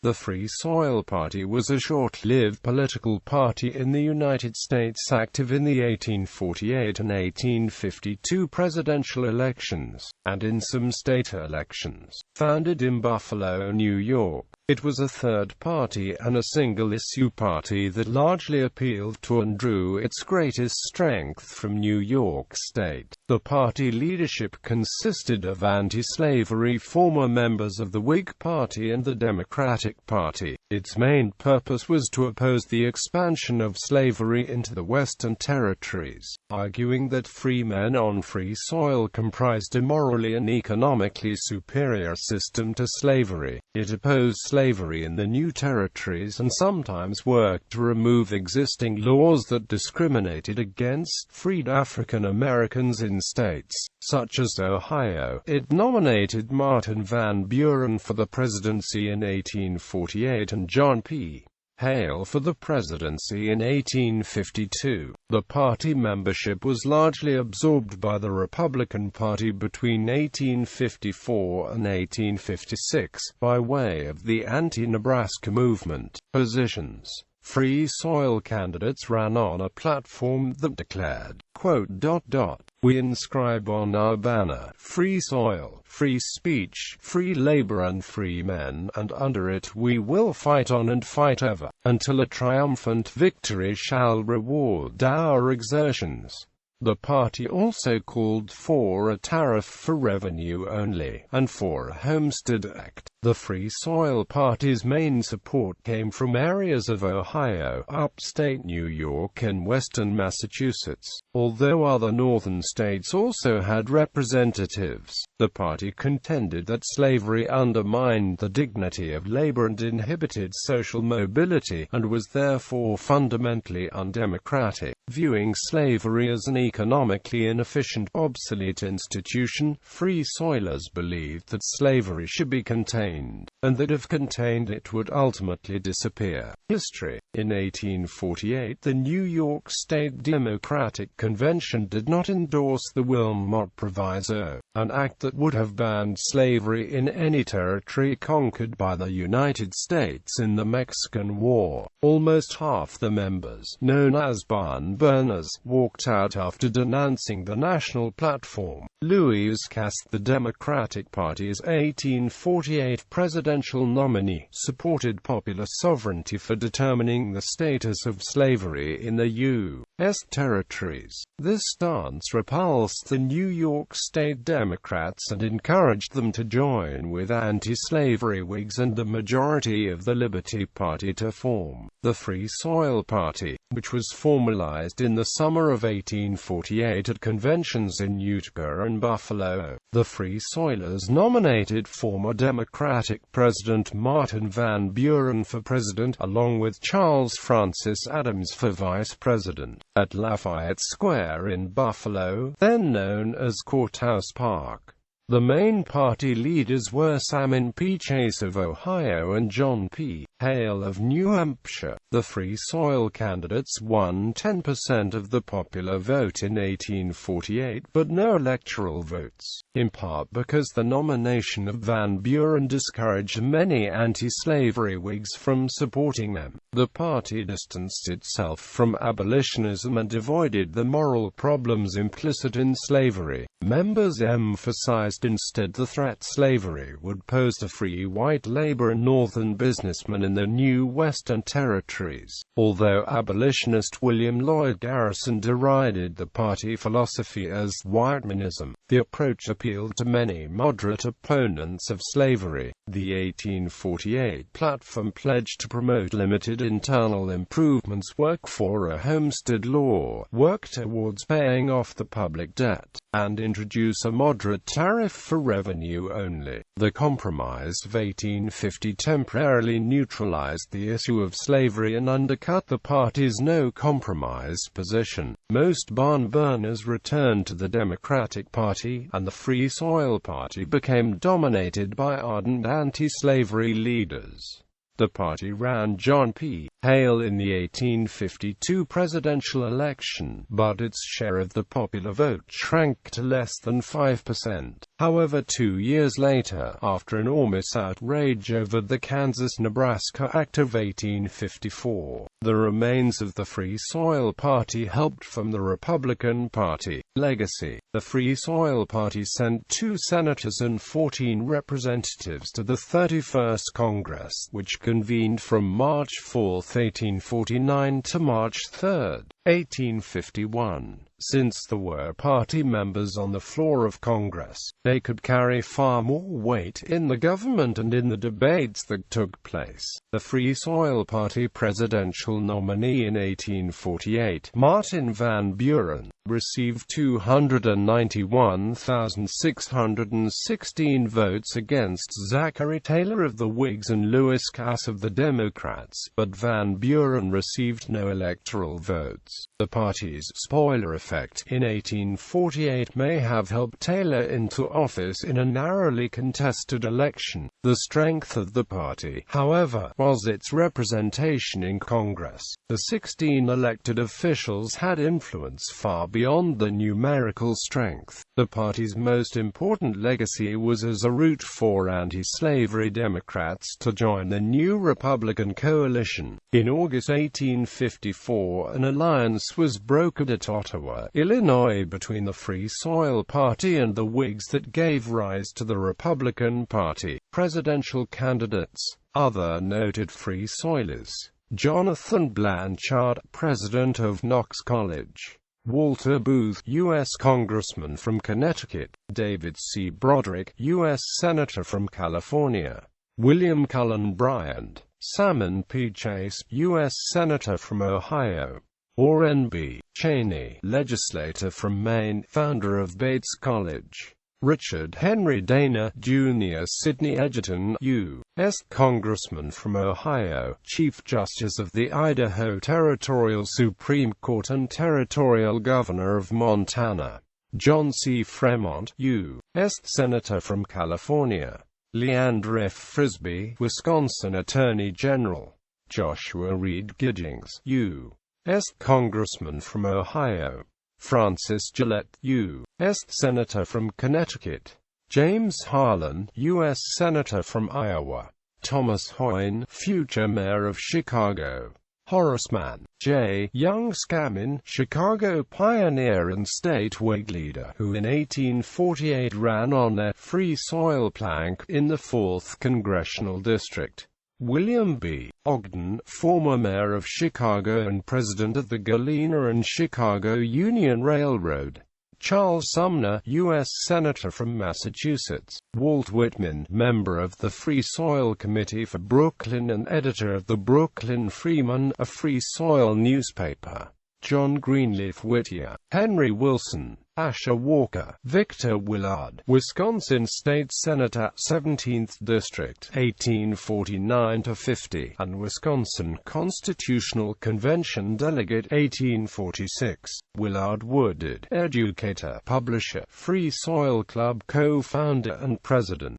The Free Soil Party was a short-lived political party in the United States active in the 1848 and 1852 presidential elections, and in some state elections. Founded in Buffalo, New York, it was a third party and a single-issue party that largely appealed to and drew its greatest strength from New York State. The party leadership consisted of anti-slavery former members of the Whig Party and the Democratic Party. Its main purpose was to oppose the expansion of slavery into the Western territories, arguing that free men on free soil comprised a morally and economically superior system to slavery. It opposed slavery in the new territories and sometimes worked to remove existing laws that discriminated against freed African Americans in states such as Ohio. It nominated Martin Van Buren for the presidency in 1848 and John P. Hale for the presidency in 1852. The party membership was largely absorbed by the Republican Party between 1854 and 1856, by way of the anti-Nebraska movement. Positions: free soil candidates ran on a platform that declared, "We inscribe on our banner, free soil, free speech, free labor and free men, and under it we will fight on and fight ever, until a triumphant victory shall reward our exertions." The party also called for a tariff for revenue only, and for a Homestead Act. The Free Soil Party's main support came from areas of Ohio, upstate New York and western Massachusetts, although other northern states also had representatives. The party contended that slavery undermined the dignity of labor and inhibited social mobility, and was therefore fundamentally undemocratic. Viewing slavery as an economically inefficient, obsolete institution, Free Soilers believed that slavery should be contained, and that if contained it would ultimately disappear. History: in 1848, the New York State Democratic Convention did not endorse the Wilmot Proviso, an act that would have banned slavery in any territory conquered by the United States in the Mexican War. Almost half the members, known as barn burners, walked out after denouncing the national platform. Louis Cass, the Democratic Party's 1848 presidential nominee, supported popular sovereignty for determining the status of slavery in the U.S. territories. This stance repulsed the New York State Democrats and encouraged them to join with anti-slavery Whigs and the majority of the Liberty Party to form the Free Soil Party, which was formalized in the summer of 1848 at conventions in Utica and Buffalo. The Free Soilers nominated former Democratic President Martin Van Buren for president, along with Charles Francis Adams for vice president, at Lafayette Square in Buffalo, then known as Courthouse Park. The main party leaders were Salmon P. Chase of Ohio and John P. Hale of New Hampshire. The Free Soil candidates won 10% of the popular vote in 1848, but no electoral votes, in part because the nomination of Van Buren discouraged many anti-slavery Whigs from supporting them. The party distanced itself from abolitionism and avoided the moral problems implicit in slavery. Members emphasized instead the threat slavery would pose to free white labor and northern businessmen in the new Western territories. Although abolitionist William Lloyd Garrison derided the party philosophy as whitemanism, the approach appealed to many moderate opponents of slavery. The 1848 platform pledged to promote limited internal improvements, work for a homestead law, work towards paying off the public debt, and introduce a moderate tariff for revenue only. The Compromise of 1850 temporarily neutralized the issue of slavery and undercut the party's no-compromise position. Most barn burners returned to the Democratic Party, and the Free Soil Party became dominated by ardent anti-slavery leaders. The party ran John P. Hale in the 1852 presidential election, but its share of the popular vote shrank to less than 5%. However, 2 years later, after enormous outrage over the Kansas-Nebraska Act of 1854, the remains of the Free Soil Party helped from the Republican Party legacy. The Free Soil Party sent 2 senators and 14 representatives to the 31st Congress, which convened from March 4, 1849 to March 3, 1851. Since there were party members on the floor of Congress, they could carry far more weight in the government and in the debates that took place. The Free Soil Party presidential nominee in 1848, Martin Van Buren, received 291,616 votes against Zachary Taylor of the Whigs and Lewis Cass of the Democrats, but Van Buren received no electoral votes. The party's spoiler effect in 1848 may have helped Taylor into office in a narrowly contested election. The strength of the party, however, was its representation in Congress. The 16 elected officials had influence far beyond the numerical strength. The party's most important legacy was as a route for anti-slavery Democrats to join the new Republican coalition. In August 1854, an alliance was brokered at Ottawa, Illinois, between the Free Soil Party and the Whigs that gave rise to the Republican Party. Presidential candidates. Other noted Free Soilers: Jonathan Blanchard, president of Knox College; Walter Booth, U.S. Congressman from Connecticut; David C. Broderick, U.S. Senator from California; William Cullen Bryant; Salmon P. Chase, U.S. Senator from Ohio; Orrin B. Cheney, legislator from Maine, founder of Bates College; Richard Henry Dana, Jr., Sidney Edgerton, U.S. Congressman from Ohio, Chief Justice of the Idaho Territorial Supreme Court and Territorial Governor of Montana; John C. Fremont, U.S. Senator from California; Leandra F. Frisbee, Wisconsin Attorney General; Joshua Reed Giddings, U.S. Congressman from Ohio; Francis Gillette, U.S. Senator from Connecticut; James Harlan, U.S. Senator from Iowa; Thomas Hoyne, future Mayor of Chicago; Horace Mann, J. Young Scammon, Chicago pioneer and state Whig leader, who in 1848 ran on their Free Soil plank in the 4th Congressional District; William B. Ogden, former mayor of Chicago and president of the Galena and Chicago Union Railroad; Charles Sumner, U.S. Senator from Massachusetts; Walt Whitman, member of the Free Soil Committee for Brooklyn and editor of the Brooklyn Freeman, a Free Soil newspaper; John Greenleaf Whittier; Henry Wilson; Asher Walker; Victor Willard, Wisconsin State Senator, 17th District, 1849–50, and Wisconsin Constitutional Convention Delegate, 1846. Willard Woodard, educator, publisher, Free Soil Club co-founder and president.